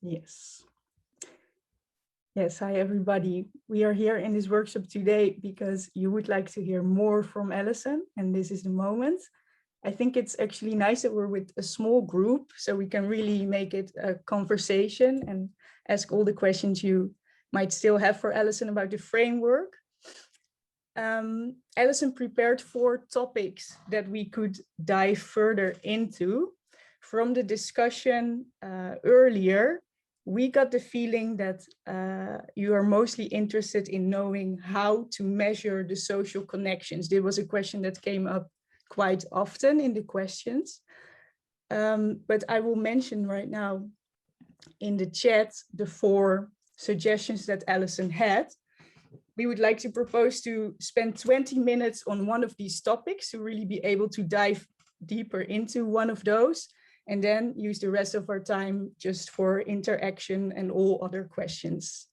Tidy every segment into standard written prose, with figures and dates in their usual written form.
Yes. Yes, hi everybody. We are here in this workshop today because you would like to hear more from Alison, and this is the moment. I think it's actually nice that we're with a small group so we can really make it a conversation and ask all the questions you might still have for Alison about the framework. Alison prepared 4 topics that we could dive further into. From the discussion earlier, we got the feeling that you are mostly interested in knowing how to measure the social connections. There was a question that came up quite often in the questions. But I will mention right now in the chat the 4 suggestions that Alison had. We would like to propose to spend 20 minutes on one of these topics to really be able to dive deeper into one of those, and then use the rest of our time just for interaction and all other questions.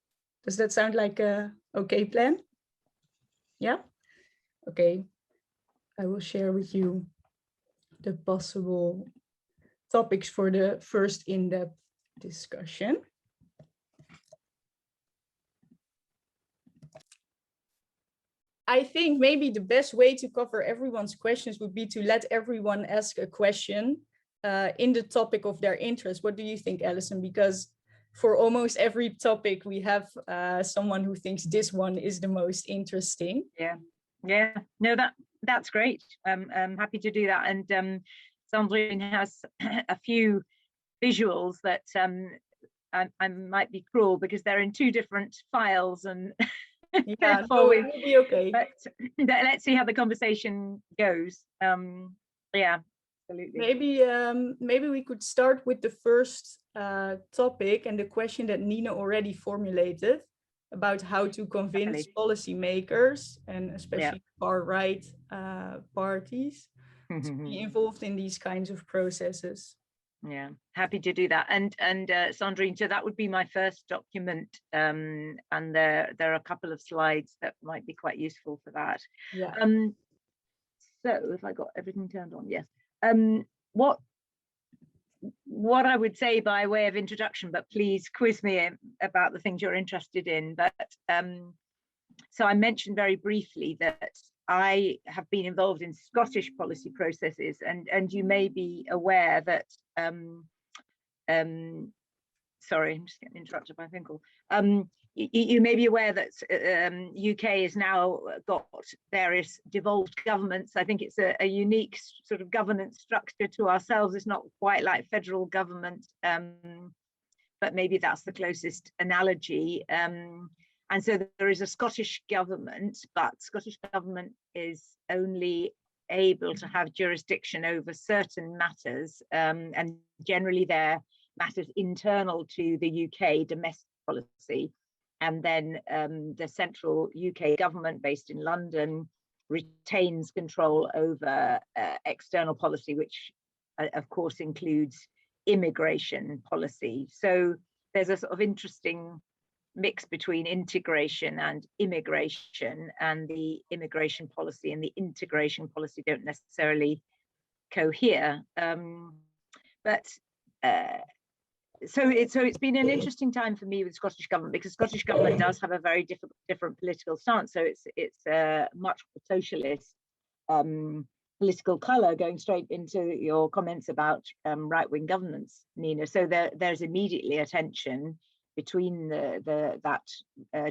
Does that sound like a okay plan? Yeah? Okay. I will share with you the possible topics for the first in-depth discussion. I think maybe the best way to cover everyone's questions would be to let everyone ask a question in the topic of their interest. What do you think, Alison? Because for almost every topic, we have someone who thinks this one is the most interesting. Yeah. No, that's great. I'm happy to do that. And Sandrine has a few visuals that I might be cruel because they're in 2 different files, and yeah, no, it will be okay. But let's see how the conversation goes. Yeah, absolutely. Maybe we could start with the first topic and the question that Nina already formulated about how to convince policymakers and especially far-right parties to be involved in these kinds of processes. Yeah, happy to do that. And Sandrine, so that would be my first document, and there are a couple of slides that might be quite useful for that. Yeah. So if I got everything turned on, yes. What I would say by way of introduction, but please quiz me about the things you're interested in. But so I mentioned very briefly that I have been involved in Scottish policy processes, and you may be aware that, sorry, I'm just getting interrupted by Finkel. You may be aware that UK has now got various devolved governments. I think it's a unique sort of governance structure to ourselves. It's not quite like federal government, but maybe that's the closest analogy. And so there is a Scottish government, but Scottish government is only able to have jurisdiction over certain matters, and generally they're matters internal to the UK domestic policy. And then the central UK government based in London retains control over external policy, which of course includes immigration policy. So there's a sort of interesting mix between integration and immigration, and the immigration policy and the integration policy don't necessarily cohere. So it's been an interesting time for me with Scottish government, because Scottish government does have a very different political stance. So it's much more socialist political colour, going straight into your comments about right-wing governments, Nina. So there's immediately a tension between that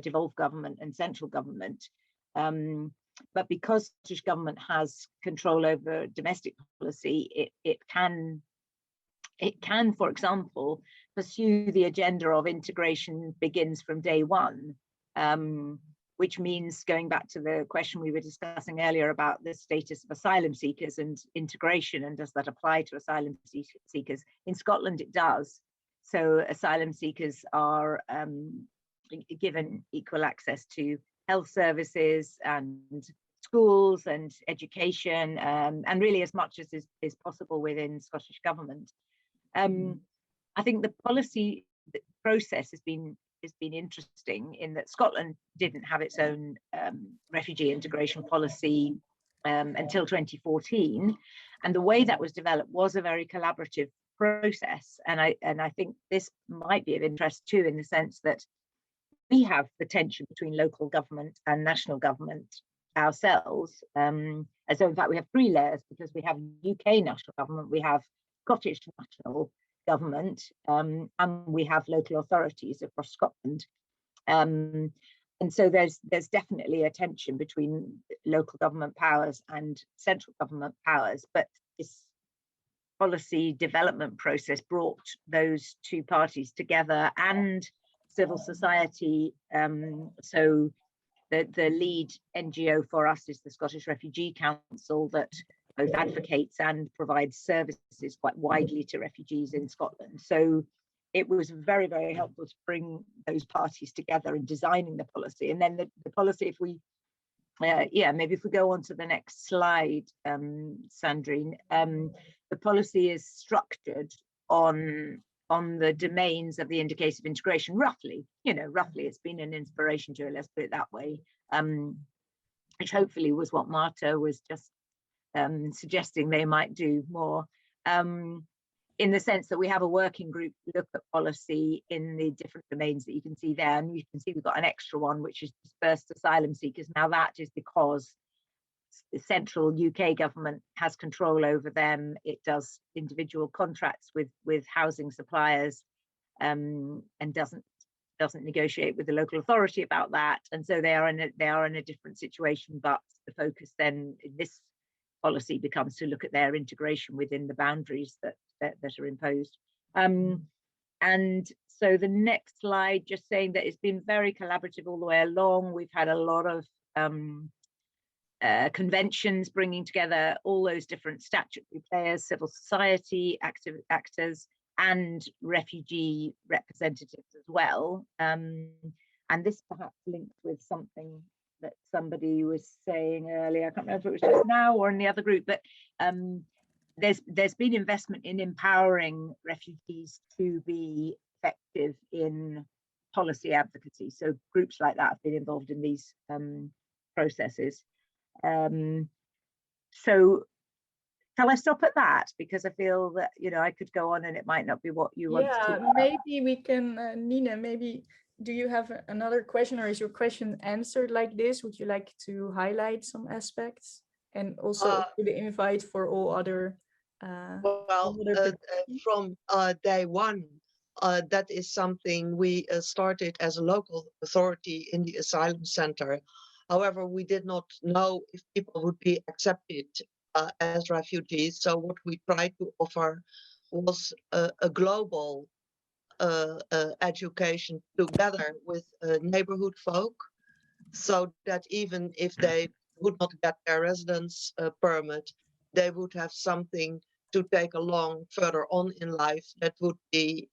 devolved government and central government. But because Scottish government has control over domestic policy, it can, for example, pursue the agenda of integration begins from day one, which means, going back to the question we were discussing earlier about the status of asylum seekers and integration, and does that apply to asylum seekers? In Scotland, it does. So asylum seekers are given equal access to health services and schools and education, and really as much as is possible within Scottish government. I think the policy process has been interesting in that Scotland didn't have its own refugee integration policy until 2014, and the way that was developed was a very collaborative process. And I think this might be of interest too, in the sense that we have the tension between local government and national government ourselves. And so in fact we have three layers, because we have UK national government, we have Scottish national government, and we have local authorities across Scotland. And so there's definitely a tension between local government powers and central government powers, but this policy development process brought those two parties together, and civil society. So the lead NGO for us is the Scottish Refugee Council, that both advocates and provides services quite widely to refugees in Scotland. So it was very, very helpful to bring those parties together in designing the policy. And then the policy, if we, maybe if we go on to the next slide, Sandrine, the policy is structured on the domains of the indicator of integration, roughly, it's been an inspiration to it, let's put it that way, which hopefully was what Marta was just suggesting they might do more. In the sense that we have a working group look at policy in the different domains that you can see there. And you can see we've got an extra one, which is dispersed asylum seekers. Now that is because the central UK government has control over them. It does individual contracts with housing suppliers, and doesn't negotiate with the local authority about that. And so they are in a different situation, but the focus then in this policy becomes to look at their integration within the boundaries that are imposed. And so the next slide, just saying that it's been very collaborative all the way along. We've had a lot of conventions bringing together all those different statutory players, civil society actors, and refugee representatives as well. And this perhaps links with something that somebody was saying earlier. I can't remember if it was just now or in the other group, but there's been investment in empowering refugees to be effective in policy advocacy. So groups like that have been involved in these processes. So shall I stop at that? Because I feel that, I could go on and it might not be what you want to. Yeah, maybe we can, Nina, maybe do you have another question, or is your question answered like this? Would you like to highlight some aspects, and also to the invite for all other from day one, that is something we started as a local authority in the asylum center. However, we did not know if people would be accepted as refugees. So what we tried to offer was a global education together with neighborhood folk, so that even if they would not get their residence permit, they would have something to take along further on in life that would be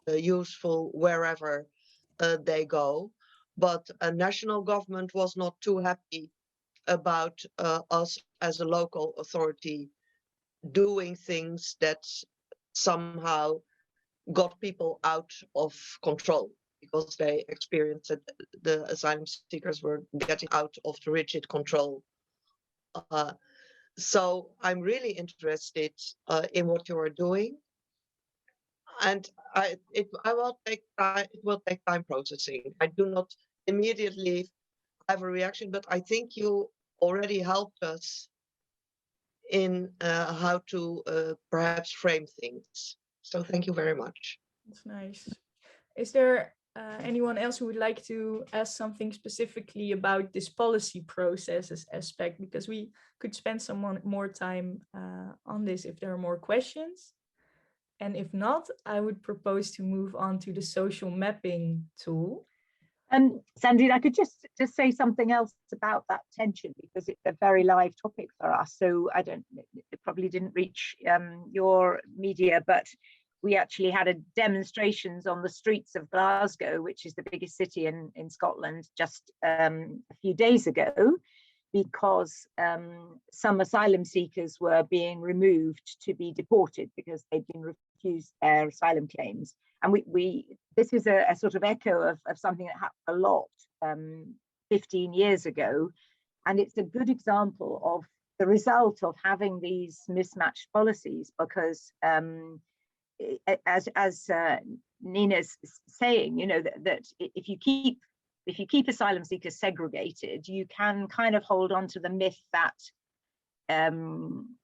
useful wherever they go. But a national government was not too happy about us as a local authority doing things that somehow got people out of control, because they experienced that the asylum seekers were getting out of the rigid control. So I'm really interested in what you are doing, and it will take time processing. I do not immediately have a reaction, but I think you already helped us in how to perhaps frame things. So thank you very much. That's nice. Is there anyone else who would like to ask something specifically about this policy processes aspect? Because we could spend some more time on this if there are more questions. And if not, I would propose to move on to the social mapping tool. Sandrine, I could just say something else about that tension, because it's a very live topic for us. So it probably didn't reach your media, but we actually had demonstrations on the streets of Glasgow, which is the biggest city in Scotland, just a few days ago, because some asylum seekers were being removed to be deported because they'd been refused their asylum claims. And this is a sort of echo of something that happened a lot 15 years ago. And it's a good example of the result of having these mismatched policies, because as Nina's saying, you know, that if you keep asylum seekers segregated, you can kind of hold on to the myth that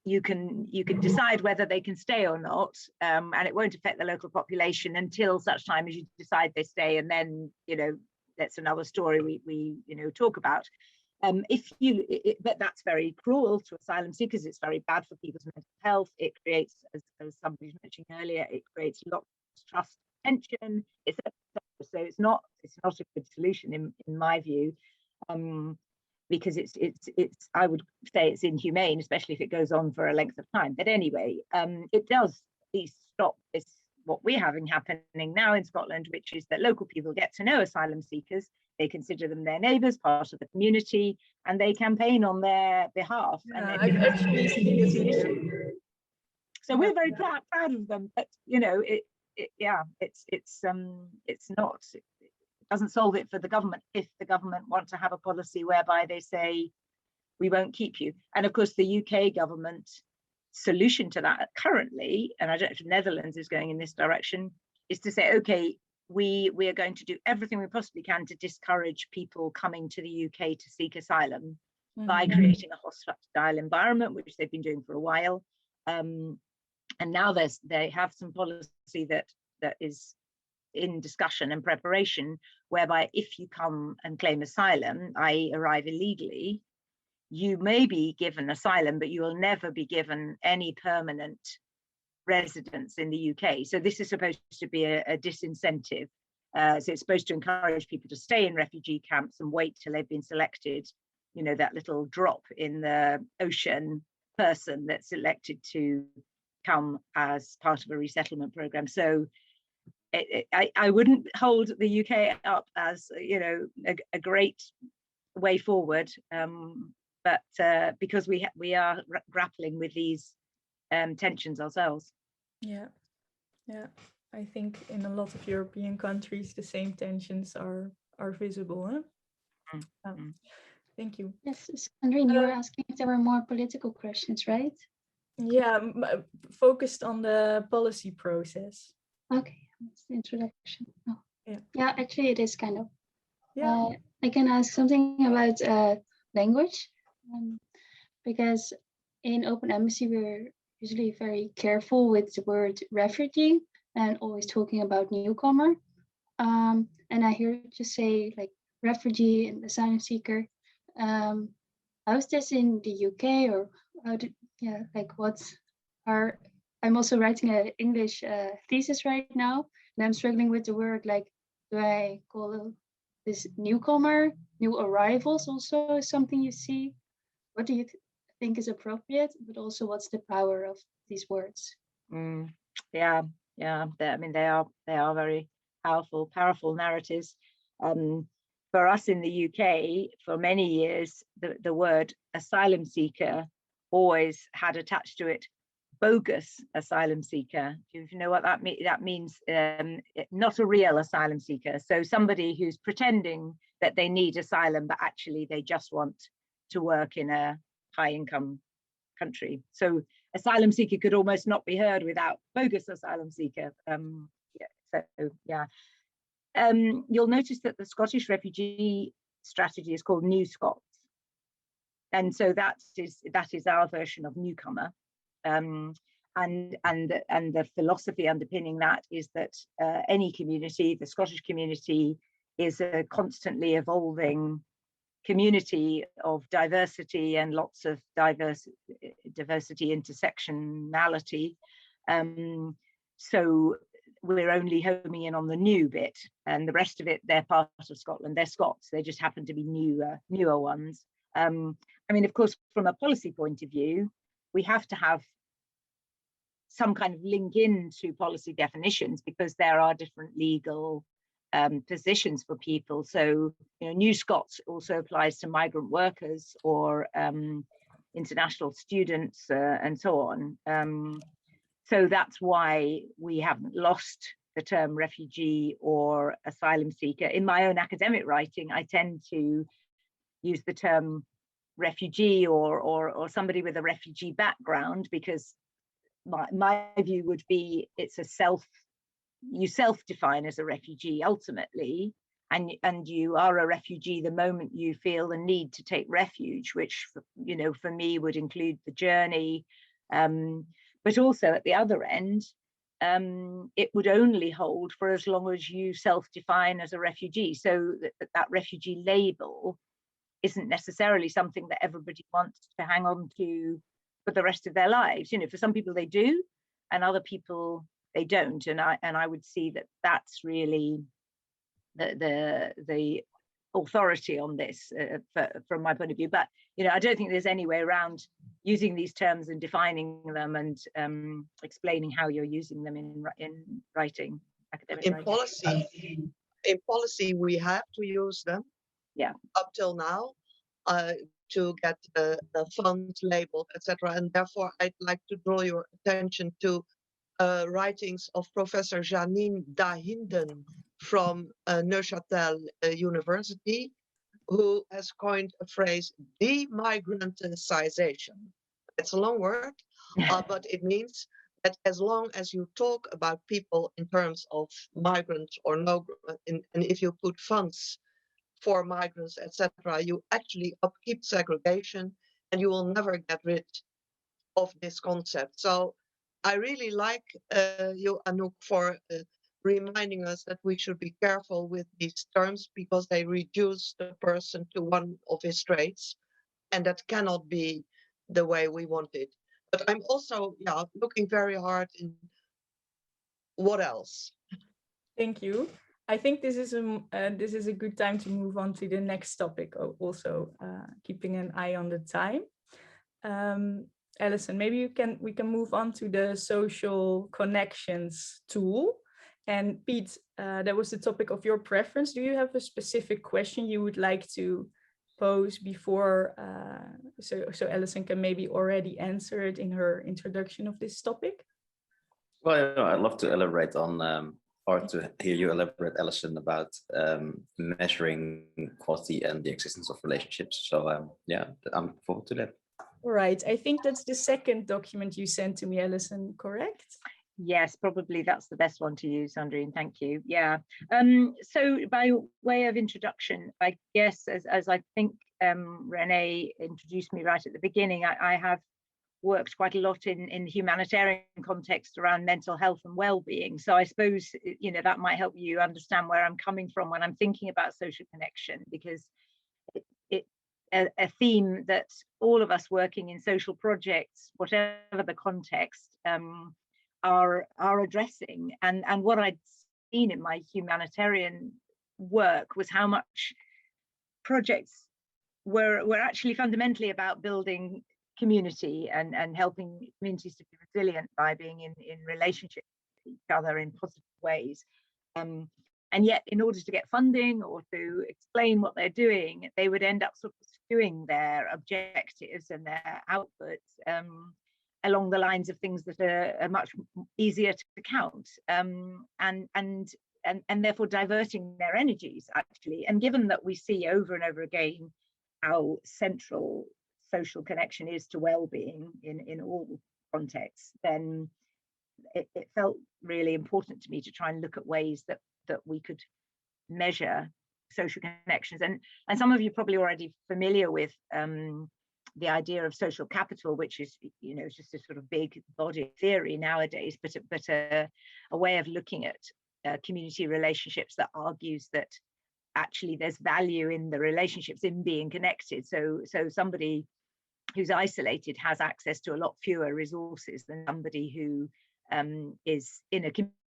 you can decide whether they can stay or not, and it won't affect the local population until such time as you decide they stay, and then, you know, that's another story we you know, talk about. But that's very cruel to asylum seekers. It's very bad for people's mental health. It creates, as somebody was mentioning earlier, it creates lots of trust, tension, etc. So it's not a good solution in my view, because it's I would say it's inhumane, especially if it goes on for a length of time. But anyway, it does at least stop this, what we're having happening now in Scotland, which is that local people get to know asylum seekers. They consider them their neighbours, part of the community, and they campaign on their behalf. Yeah, and I've actually seen this issue. So we're very proud of them, but you know, it doesn't solve it for the government if the government want to have a policy whereby they say we won't keep you. And of course, the UK government solution to that currently, and I don't know if the Netherlands is going in this direction, is to say, okay, we are going to do everything we possibly can to discourage people coming to the UK to seek asylum by creating a hostile environment, which they've been doing for a while. And now they have some policy that is in discussion and preparation, whereby if you come and claim asylum, i.e. arrive illegally, you may be given asylum, but you will never be given any permanent residence in the UK. So this is supposed to be a disincentive. So it's supposed to encourage people to stay in refugee camps and wait till they've been selected, you know, that little drop in the ocean person that's selected to come as part of a resettlement program. So I wouldn't hold the UK up as, you know, a great way forward, but because we are grappling with these tensions ourselves. Yeah. I think in a lot of European countries, the same tensions are visible. Huh? Thank you. Yes, Sandrine, you were asking if there were more political questions, right? Yeah, focused on the policy process. Okay, that's the introduction. Oh. Yeah, actually it is kind of. Yeah. I can ask something about language, because in OpenEmbassy we're usually very careful with the word refugee and always talking about newcomer. And I hear you just say like refugee and asylum seeker. How's this in the UK, or how did, I'm also writing an English thesis right now, and I'm struggling with the word, like, do I call this newcomer, new arrivals also something you see? What do you think is appropriate, but also what's the power of these words? Yeah, I mean, they are very powerful narratives. For us in the UK, for many years, the word asylum seeker always had attached to it bogus asylum seeker. Do you know what that means? That means not a real asylum seeker. So somebody who's pretending that they need asylum, but actually they just want to work in a high income country. So asylum seeker could almost not be heard without bogus asylum seeker. You'll notice that the Scottish refugee strategy is called New Scots, and so that is our version of newcomer. And the philosophy underpinning that is that any community, the Scottish community, is a constantly evolving community of diversity and lots of diversity, intersectionality. So we're only homing in on the new bit, and the rest of it, they're part of Scotland. They're Scots. They just happen to be newer ones. I mean, of course, from a policy point of view, we have to have some kind of link into policy definitions, because there are different legal positions for people. So, you know, New Scots also applies to migrant workers or international students and so on. So that's why we haven't lost the term refugee or asylum seeker. In my own academic writing, I tend to use the term refugee or somebody with a refugee background, because my view would be it's you self-define as a refugee ultimately, and you are a refugee the moment you feel the need to take refuge, which, you know, for me would include the journey, but also at the other end, it would only hold for as long as you self-define as a refugee. So that refugee label isn't necessarily something that everybody wants to hang on to for the rest of their lives. You know, for some people they do, and other people they don't. And I would see that that's really the authority on this from my point of view. But you know, I don't think there's any way around using these terms and defining them and explaining how you're using them in writing, academic writing. In policy, we have to use them. Yeah. Up till now, to get the fund labeled, etc. And therefore, I'd like to draw your attention to writings of Professor Janine Dahinden from Neuchâtel University, who has coined a phrase, demigranticization. It's a long word, but it means that as long as you talk about people in terms of migrants or no, and if you put funds for migrants, etc., you actually upkeep segregation, and you will never get rid of this concept. So I really like you, Anouk, for reminding us that we should be careful with these terms because they reduce the person to one of his traits, and that cannot be the way we want it. But I'm also looking very hard in what else. Thank you. I think this is a good time to move on to the next topic. Also, keeping an eye on the time. Alison, maybe we can move on to the social connections tool. And Piet, that was the topic of your preference. Do you have a specific question you would like to pose before, so Alison can maybe already answer it in her introduction of this topic? Well, I'd love to elaborate on, or to hear you elaborate, Alison, about measuring quality and the existence of relationships. So yeah, I'm looking forward to that. All right, I think that's the second document you sent to me, Alison, correct? Yes, probably that's the best one to use, Sandrine, thank you. Yeah, so by way of introduction, I guess, as I think Renee introduced me right at the beginning, I have worked quite a lot in humanitarian context around mental health and well-being. So I suppose, you know, that might help you understand where I'm coming from when I'm thinking about social connection, because it's a theme that all of us working in social projects, whatever the context, are addressing. And what I'd seen in my humanitarian work was how much projects were actually fundamentally about building community and helping communities to be resilient by being in relationship with each other in positive ways. And yet, in order to get funding or to explain what they're doing, they would end up sort of skewing their objectives and their outputs along the lines of things that are much easier to count, and therefore diverting their energies, actually. And given that we see over and over again how central social connection is to well-being in all contexts, then it felt really important to me to try and look at ways that we could measure social connections. And some of you are probably already familiar with the idea of social capital, which is, you know, just a sort of big body theory nowadays, but a way of looking at community relationships that argues that actually there's value in the relationships in being connected. So somebody who's isolated has access to a lot fewer resources than somebody who is in a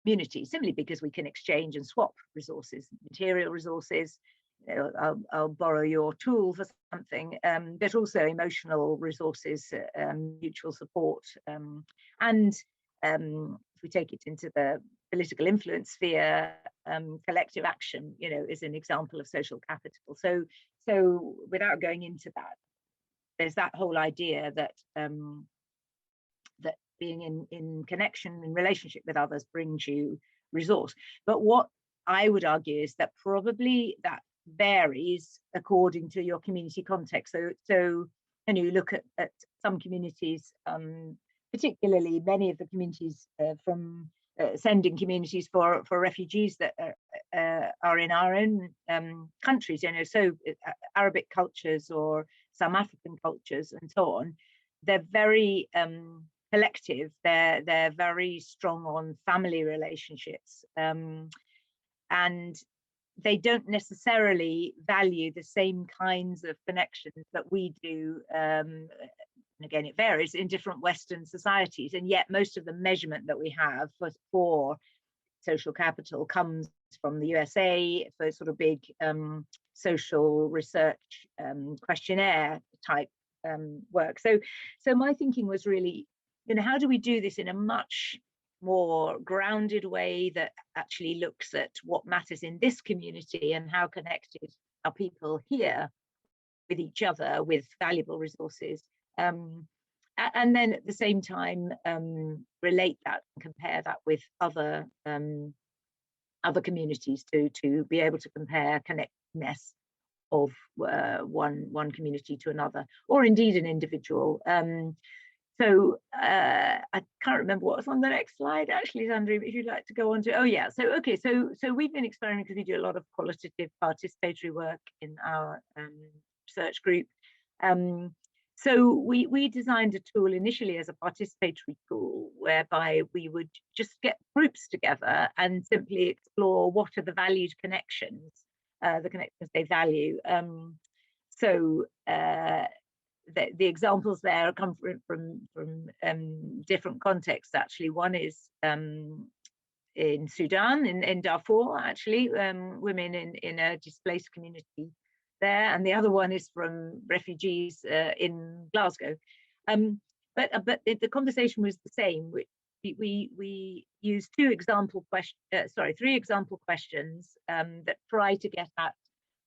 community, simply because we can exchange and swap resources, material resources. You know, I'll borrow your tool for something, but also emotional resources, mutual support, and if we take it into the political influence sphere, collective action, you know, is an example of social capital. So without going into that, there's that whole idea that that being in connection, in relationship with others brings you resource. But what I would argue is that probably that varies according to your community context. So and you look at some communities particularly many of the communities from sending communities for refugees that are in our own countries, you know, so Arabic cultures or some African cultures and so on, they're very collective. They're very strong on family relationships, and they don't necessarily value the same kinds of connections that we do. And again, it varies in different Western societies, and yet most of the measurement that we have for social capital comes from the USA for sort of big social research questionnaire type work. So my thinking was really, you know, how do we do this in a much more grounded way that actually looks at what matters in this community and how connected are people here with each other with valuable resources, and then at the same time relate that and compare that with other communities to be able to compare connectedness of one community to another, or indeed an individual. So I can't remember what was on the next slide, actually, Sandrine, if you'd like to go on to, oh yeah, so okay, so we've been experimenting because we do a lot of qualitative participatory work in our research group. So we designed a tool initially as a participatory tool whereby we would just get groups together and simply explore what are the valued connections, the connections they value. So the examples there come from different contexts, actually. One is in Sudan, in Darfur, actually, women in a displaced community there, and the other one is from refugees in Glasgow. But the conversation was the same. We used three example questions that try to get at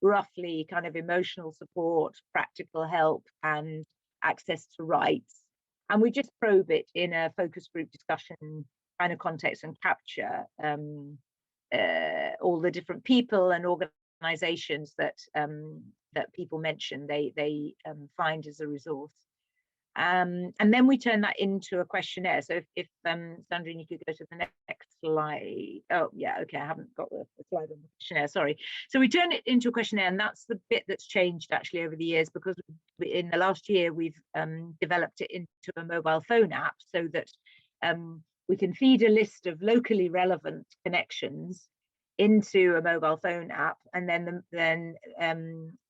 roughly kind of emotional support, practical help, and access to rights. And we just probe it in a focus group discussion kind of context and capture all the different people and organizations that people mention they find as a resource. And then we turn that into a questionnaire. So if Sandrine, you could go to the next slide. Oh yeah, okay, I haven't got the slide on the questionnaire, sorry. So we turn it into a questionnaire, and that's the bit that's changed actually over the years, because in the last year we've developed it into a mobile phone app so that we can feed a list of locally relevant connections into a mobile phone app, and then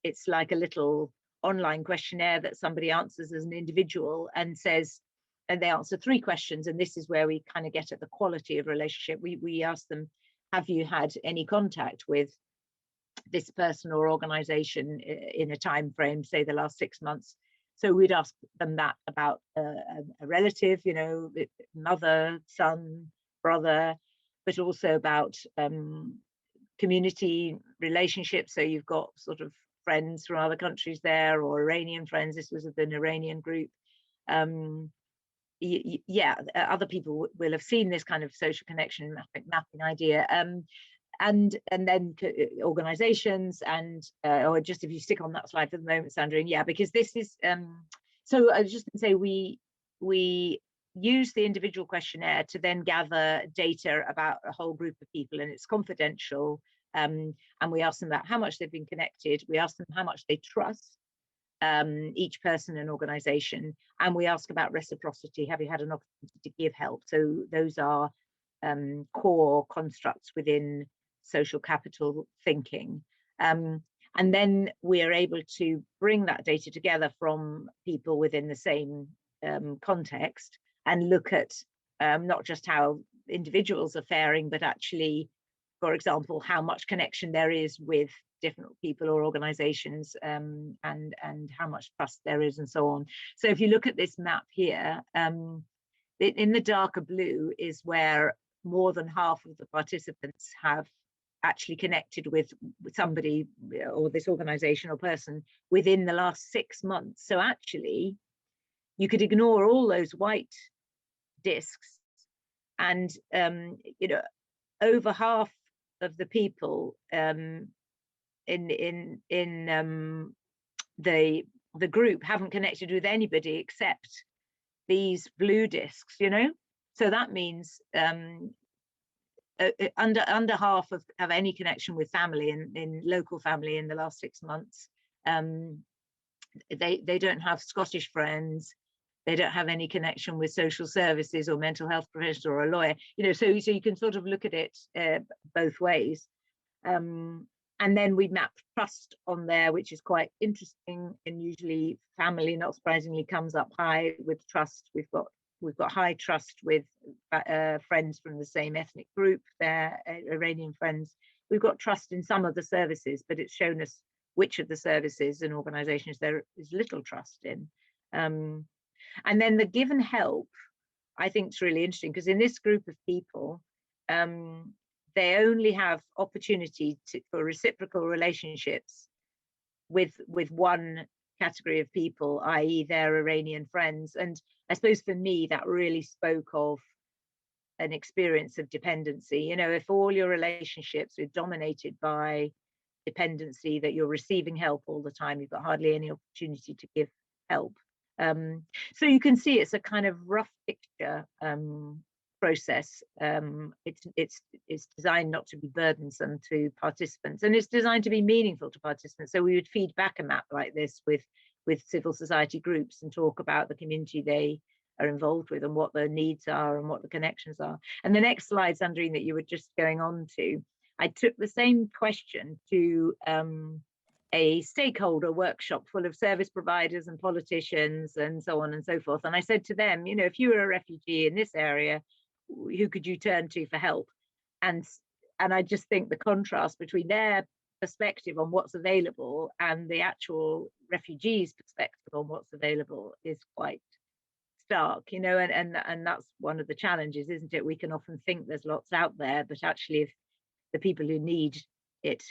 it's like a little online questionnaire that somebody answers as an individual and says, and they answer three questions, and this is where we kind of get at the quality of relationship. We ask them, have you had any contact with this person or organization in a time frame, say the last 6 months? So we'd ask them that about a relative, you know, mother, son, brother, but also about community relationships. So you've got sort of friends from other countries there, or Iranian friends. This was an Iranian group. Yeah, other people will have seen this kind of social connection mapping idea. And then organizations, and or just if you stick on that slide for the moment, Sandrine, yeah, because this is so I was just going to say we use the individual questionnaire to then gather data about a whole group of people, and it's confidential. And we ask them about how much they've been connected. We ask them how much they trust each person and organization, and we ask about reciprocity. Have you had an opportunity to give help? So those are core constructs within social capital thinking. And then we are able to bring that data together from people within the same context and look at not just how individuals are faring, but actually, for example, how much connection there is with different people or organizations, and how much trust there is, and so on. So if you look at this map here, in the darker blue is where more than half of the participants have actually connected with somebody or this organization or person within the last 6 months. So actually, you could ignore all those white discs, and you know, over half of the people in the group haven't connected with anybody except these blue discs, you know. So that means under half have any connection with family in local family in the last 6 months. They don't have Scottish friends. They don't have any connection with social services or mental health professional or a lawyer, you know, so you can sort of look at it both ways. And then we map trust on there, which is quite interesting, and usually family, not surprisingly, comes up high with trust. We've got high trust with friends from the same ethnic group, they're Iranian friends. We've got trust in some of the services, but it's shown us which of the services and organizations there is little trust in. And then the given help, I think is really interesting, because in this group of people, they only have opportunity for reciprocal relationships with one category of people, i.e. their Iranian friends. And I suppose for me, that really spoke of an experience of dependency. You know, if all your relationships are dominated by dependency, that you're receiving help all the time, you've got hardly any opportunity to give help. So you can see it's a kind of rough picture process. It's designed not to be burdensome to participants, and it's designed to be meaningful to participants. So we would feed back a map like this with civil society groups and talk about the community they are involved with and what their needs are and what the connections are. And the next slide, Sandrine, that you were just going on to, I took the same question to a stakeholder workshop full of service providers and politicians and so on and so forth. And I said to them, you know, if you were a refugee in this area, who could you turn to for help? And I just think the contrast between their perspective on what's available and the actual refugees' perspective on what's available is quite stark, you know, and that's one of the challenges, isn't it? We can often think there's lots out there, but actually if the people who need it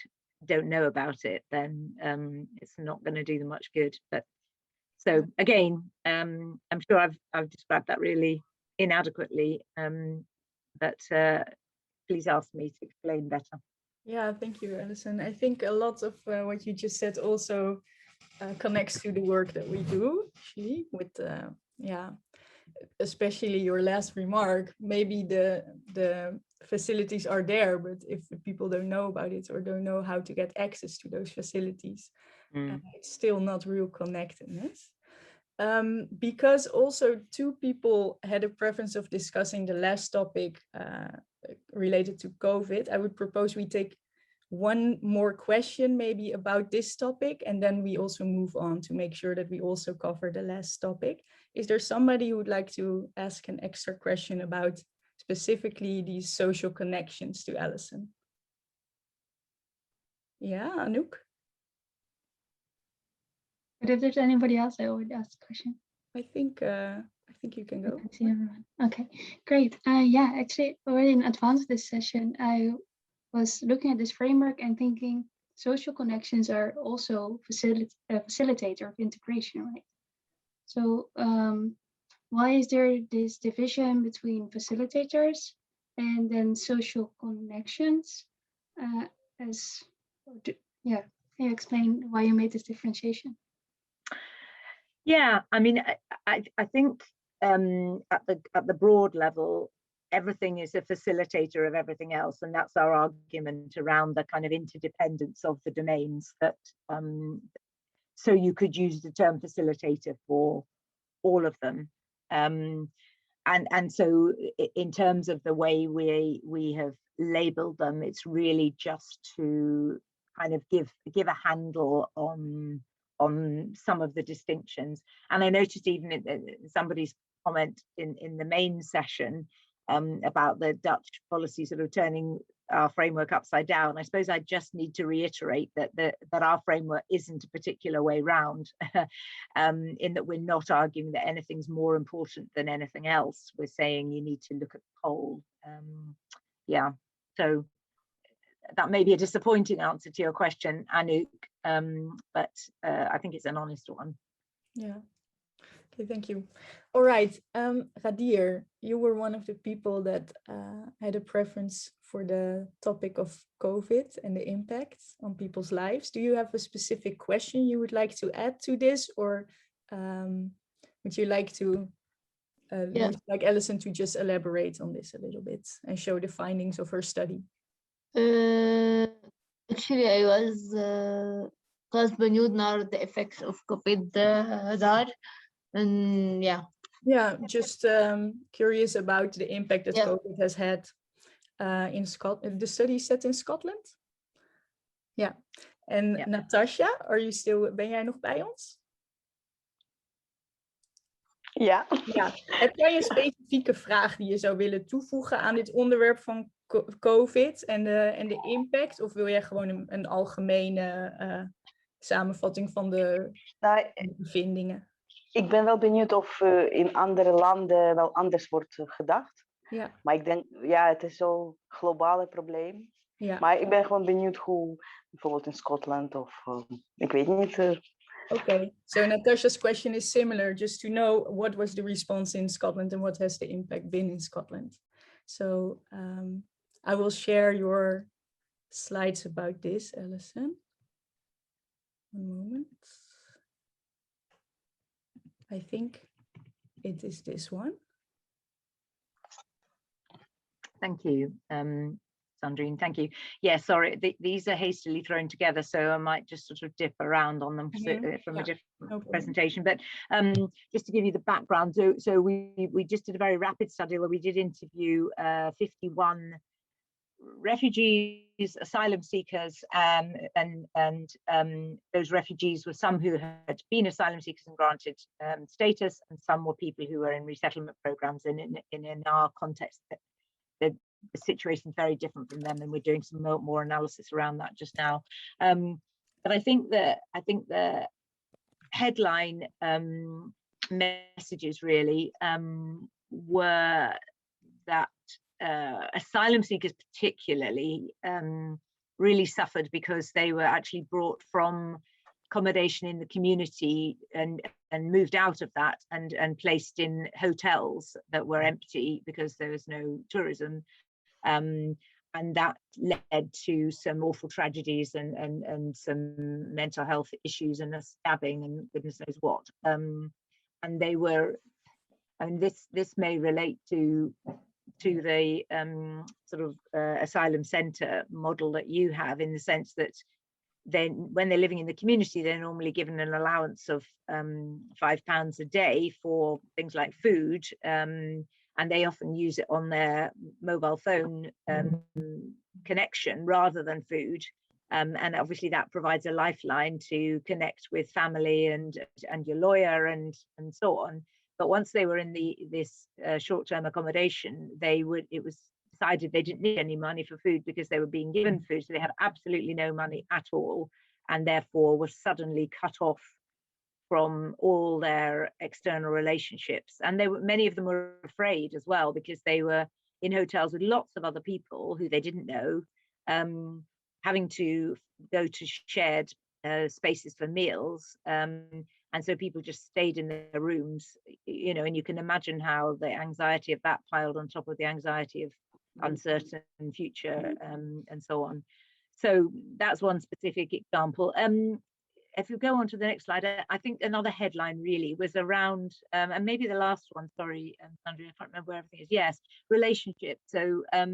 don't know about it, then it's not going to do them much good. But so again, I'm sure I've described that really inadequately, but please ask me to explain better. Yeah, thank you, Alison. I think a lot of what you just said also connects to the work that we do, actually, with yeah, especially your last remark. Maybe the facilities are there, but if the people don't know about it or don't know how to get access to those facilities, it's still not real connectedness. Because also two people had a preference of discussing the last topic related to COVID, I would propose we take one more question maybe about this topic, and then we also move on to make sure that we also cover the last topic. Is there somebody who would like to ask an extra question about specifically these social connections to Alison? Yeah, Anouk? But if there's anybody else, I would ask a question. I think you can go. I see everyone. Okay, great. Yeah, actually, already in advance of this session, I was looking at this framework and thinking social connections are also facilitator of integration, right? So why is there this division between facilitators and then social connections? Yeah, can you explain why you made this differentiation? Yeah, I mean, I think at the broad level, everything is a facilitator of everything else, and that's our argument around the kind of interdependence of the domains. That so you could use the term facilitator for all of them, and so in terms of the way we have labelled them, it's really just to kind of give a handle on some of the distinctions. And I noticed even in somebody's comment in the main session about the Dutch policy sort of turning our framework upside down. I suppose I just need to reiterate that our framework isn't a particular way round, in that we're not arguing that anything's more important than anything else. We're saying you need to look at the whole. Yeah, so that may be a disappointing answer to your question, Anouk, but I think it's an honest one. Yeah. Okay, thank you. All right, Ghadir, you were one of the people that had a preference for the topic of COVID and the impact on people's lives. Do you have a specific question you would like to add to this, or would you like to would like Alison to just elaborate on this a little bit and show the findings of her study. Actually, I was renewed now the effects of COVID there. And Yeah, just curious about the impact that Yeah. COVID has had in Scotland. The study is set in Scotland? Ja. En Natasja, ben jij nog bij ons? Ja. Ja. Heb jij een specifieke vraag die je zou willen toevoegen aan dit onderwerp van COVID en de impact? Of wil jij gewoon een algemene samenvatting van de bevindingen? Ik ben wel benieuwd of in andere landen wel anders wordt gedacht. Ja. Maar ik denk, het is zo'n globale probleem. Ja. Maar ik ben gewoon benieuwd hoe, bijvoorbeeld in Schotland of, ik weet niet. Okay, so Natasha's question is similar, just to know what was the response in Scotland and what has the impact been in Scotland. So I will share your slides about this, Alison. One moment. I think it is this one. Thank you, Sandrine, thank you. Yeah, sorry, these are hastily thrown together, so I might just sort of dip around on them from a different presentation. But just to give you the background, so we just did a very rapid study where we did interview 51 refugees, asylum seekers, and those refugees were some who had been asylum seekers and granted status, and some were people who were in resettlement programs. And in our context, the situation is very different from them, and we're doing some more analysis around that just now. But I think the headline messages really were that asylum seekers particularly really suffered because they were actually brought from accommodation in the community and moved out of that and placed in hotels that were empty because there was no tourism. And that led to some awful tragedies and some mental health issues and a stabbing and goodness knows what. And they were, and this may relate to the sort of asylum centre model that you have, in the sense that then when they're living in the community, they're normally given an allowance of £5 a day for things like food, and they often use it on their mobile phone connection rather than food. And obviously that provides a lifeline to connect with family and your lawyer and so on. But once they were in this short-term accommodation, it was decided they didn't need any money for food because they were being given food, so they had absolutely no money at all, and therefore were suddenly cut off from all their external relationships. And many of them were afraid as well, because they were in hotels with lots of other people who they didn't know, having to go to shared spaces for meals. And so people just stayed in their rooms, and you can imagine how the anxiety of that piled on top of the anxiety of uncertain future and so on. So that's one specific example. If you go on to the next slide, I think another headline really was around, and maybe the last one, sorry, Sandrine, I can't remember where everything is. Yes, relationship. So a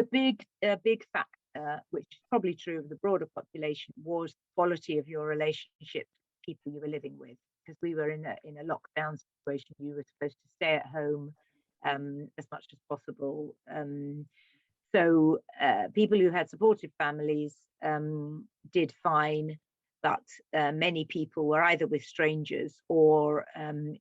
big factor, which is probably true of the broader population, was quality of your relationship with people you were living with. Because we were in a lockdown situation, you were supposed to stay at home as much as possible. So people who had supportive families did fine, but many people were either with strangers or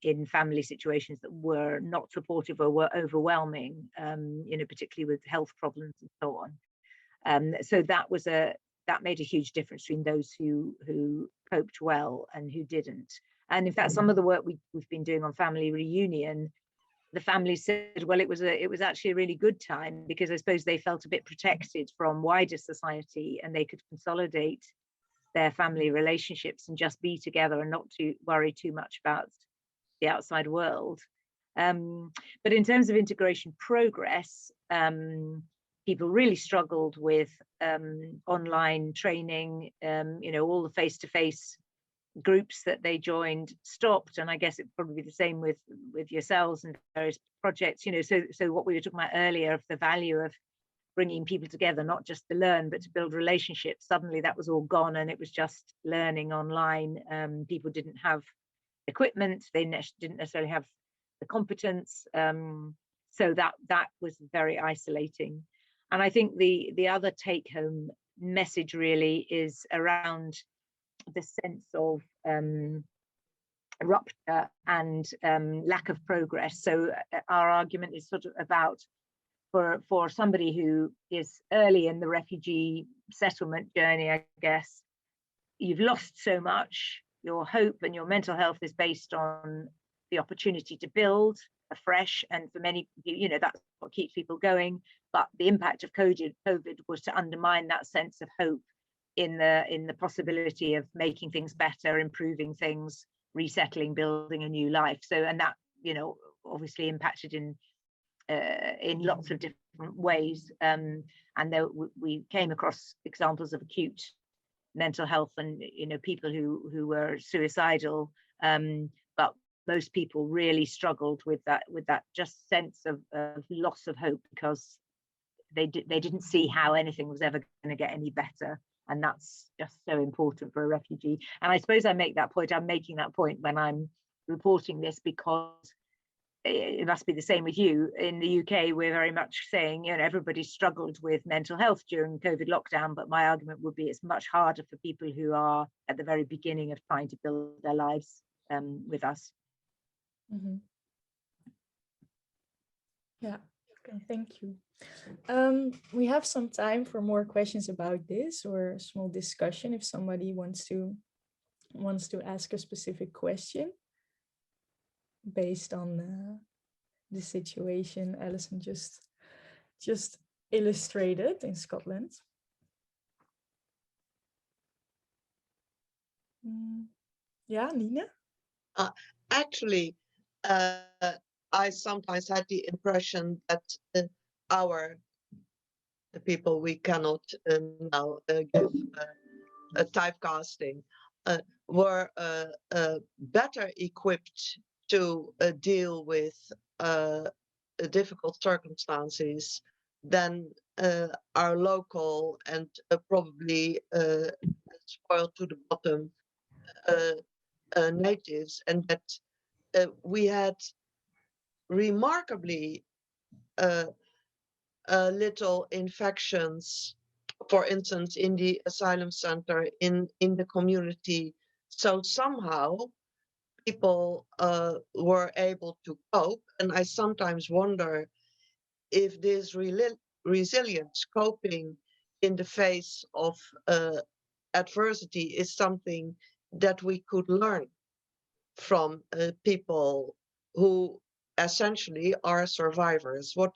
in family situations that were not supportive or were overwhelming, particularly with health problems and so on. So that made a huge difference between those who coped well and who didn't. And in fact, some of the work we've been doing on family reunion, the family said, well, it was actually a really good time, because I suppose they felt a bit protected from wider society, and they could consolidate their family relationships and just be together and not to worry too much about the outside world. But in terms of integration progress, people really struggled with online training, all the face-to-face groups that they joined stopped, and I guess it'd probably be the same with yourselves and various projects, you know. So what we were talking about earlier of the value of bringing people together, not just to learn but to build relationships, suddenly that was all gone and it was just learning online. People didn't have equipment, they didn't necessarily have the competence, so that was very isolating. And I think the other take-home message really is around the sense of rupture and lack of progress. So our argument is sort of about, for somebody who is early in the refugee settlement journey, I guess, you've lost so much. Your hope and your mental health is based on the opportunity to build afresh, and for many, you know, that's what keeps people going. But the impact of COVID was to undermine that sense of hope in the possibility of making things better, improving things, resettling, building a new life. So, and that, you know, obviously impacted in lots of different ways. And there, we came across examples of acute mental health and, you know, people who were suicidal. But most people really struggled with that just sense of loss of hope, because they didn't see how anything was ever going to get any better. And that's just so important for a refugee. And I suppose I make that point, I'm making that point when I'm reporting this, because it must be the same with you. In the UK, we're very much saying, you know, everybody struggled with mental health during COVID lockdown, but my argument would be it's much harder for people who are at the very beginning of trying to build their lives with us. Mm-hmm. Yeah, okay, thank you. We have some time for more questions about this, or a small discussion if somebody wants to ask a specific question based on the situation Alison just illustrated in Scotland. Yeah, Nina? Actually, I sometimes had the impression that the people we cannot now give a typecasting were better equipped to deal with difficult circumstances than our local and probably spoiled to the bottom natives, and that we had remarkably little infections, for instance, in the asylum center, in the community. So somehow people were able to cope. And I sometimes wonder if this resilience, coping in the face of adversity, is something that we could learn from people who essentially are survivors. What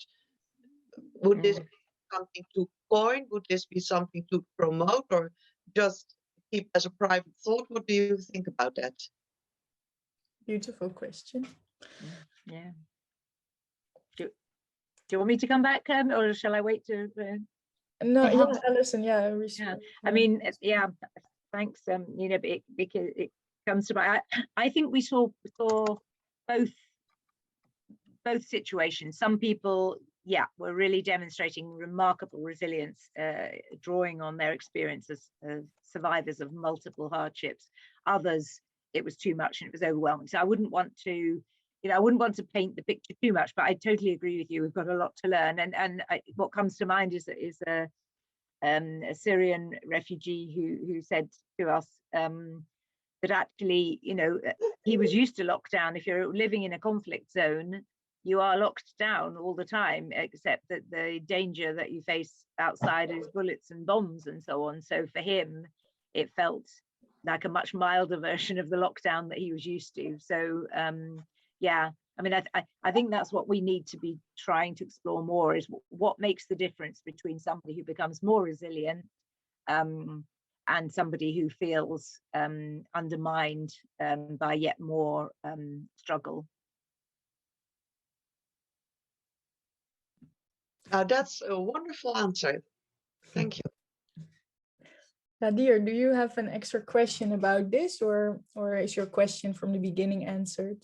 would this be something to coin? Would this be something to promote, or just keep as a private thought? What do you think about that? Beautiful question. Yeah. Do you want me to come back, or shall I wait to? No, yeah, Alison. Yeah, I mean, yeah. Thanks. You know, because it comes to my. I think we saw both situations. Some people, yeah, were really demonstrating remarkable resilience, drawing on their experiences as survivors of multiple hardships. Others, it was too much and it was overwhelming. So I wouldn't want to, paint the picture too much, but I totally agree with you. We've got a lot to learn. And what comes to mind is a Syrian refugee who said to us that actually, you know, he was used to lockdown. If you're living in a conflict zone, you are locked down all the time, except that the danger that you face outside is bullets and bombs and so on. So for him, it felt like a much milder version of the lockdown that he was used to. So yeah, I mean, I think that's what we need to be trying to explore more, is what makes the difference between somebody who becomes more resilient and somebody who feels undermined by yet more struggle. That's a wonderful answer. Thank you. Nadir, do you have an extra question about this, or is your question from the beginning answered?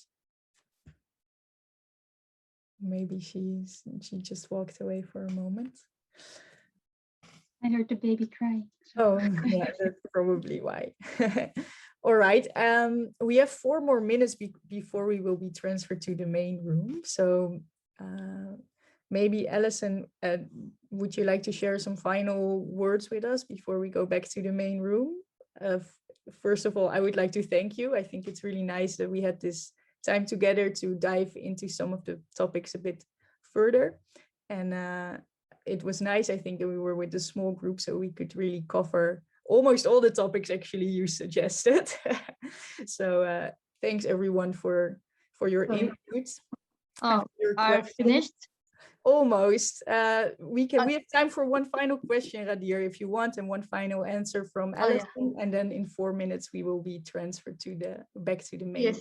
Maybe she just walked away for a moment. I heard the baby crying. Oh, yeah, that's probably why. All right. We have 4 more minutes before we will be transferred to the main room. So maybe Alison, would you like to share some final words with us before we go back to the main room? First of all, I would like to thank you. I think it's really nice that we had this time together to dive into some of the topics a bit further. And it was nice, I think, that we were with a small group, so we could really cover almost all the topics actually you suggested. So thanks everyone for your input. Oh, are finished? Almost. We have time for one final question, Radir, if you want, and one final answer from Alison, and then in 4 minutes we will be transferred back to the main. Yes.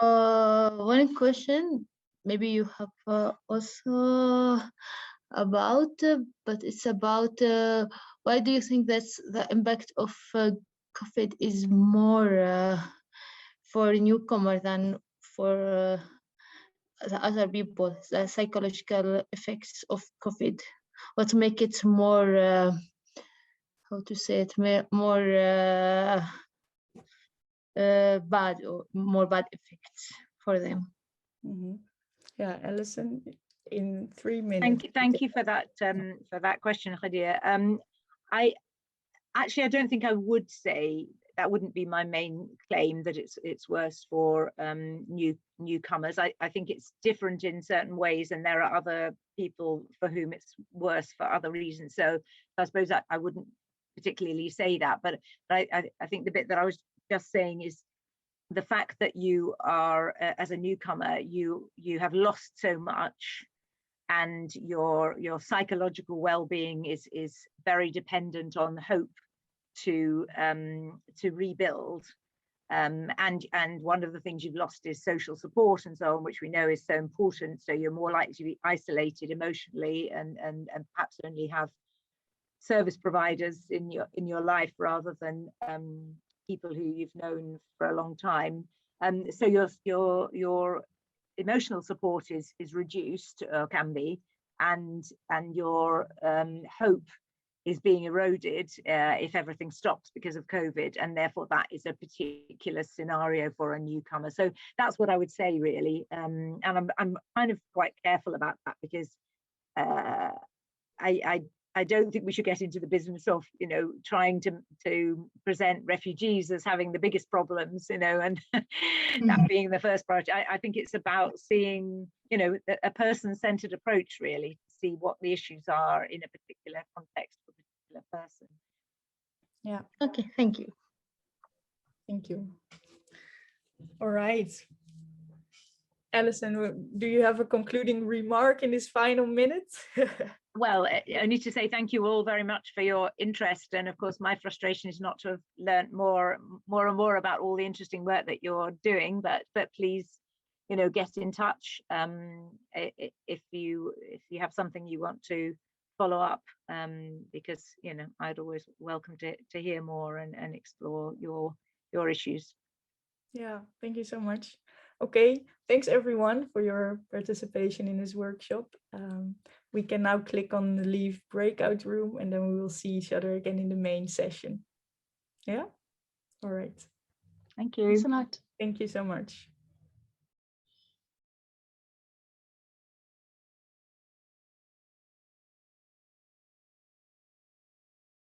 One question. Maybe you have also about, but it's about why do you think that's the impact of COVID is more for newcomer than for the other people, the psychological effects of COVID? What make it more, how to say it, more bad, or more bad effects for them? Mm-hmm. Yeah, Alison, in 3 minutes. Thank you for that question, Khadir. I don't think I would say that wouldn't be my main claim, that it's worse for newcomers. I think it's different in certain ways, and there are other people for whom it's worse for other reasons. So I suppose I wouldn't particularly say that, but I think the bit that I was just saying is the fact that you are, as a newcomer, you have lost so much, and your psychological well-being is very dependent on hope to rebuild, and one of the things you've lost is social support and so on, which we know is so important. So you're more likely to be isolated emotionally, and perhaps only have service providers in your life rather than people who you've known for a long time. So your emotional support is reduced, or can be, and your hope is being eroded if everything stops because of COVID, and therefore that is a particular scenario for a newcomer. So that's what I would say, really, and I'm kind of quite careful about that, because I don't think we should get into the business of, trying to present refugees as having the biggest problems, and that being the first priority. I think it's about seeing, a person-centered approach, really, to see what the issues are in a particular context for a particular person. Yeah. Okay, thank you. Thank you. All right. Alison, do you have a concluding remark in this final minute? Well, I need to say thank you all very much for your interest, and of course my frustration is not to have learned more and more about all the interesting work that you're doing, but please, get in touch if you have something you want to follow up, because I'd always welcome to hear more and explore your issues. Yeah, thank you so much. Okay, thanks everyone for your participation in this workshop. We can now click on the leave breakout room, and then we will see each other again in the main session. Yeah? All right. Thank you. Thanks a lot. Thank you so much.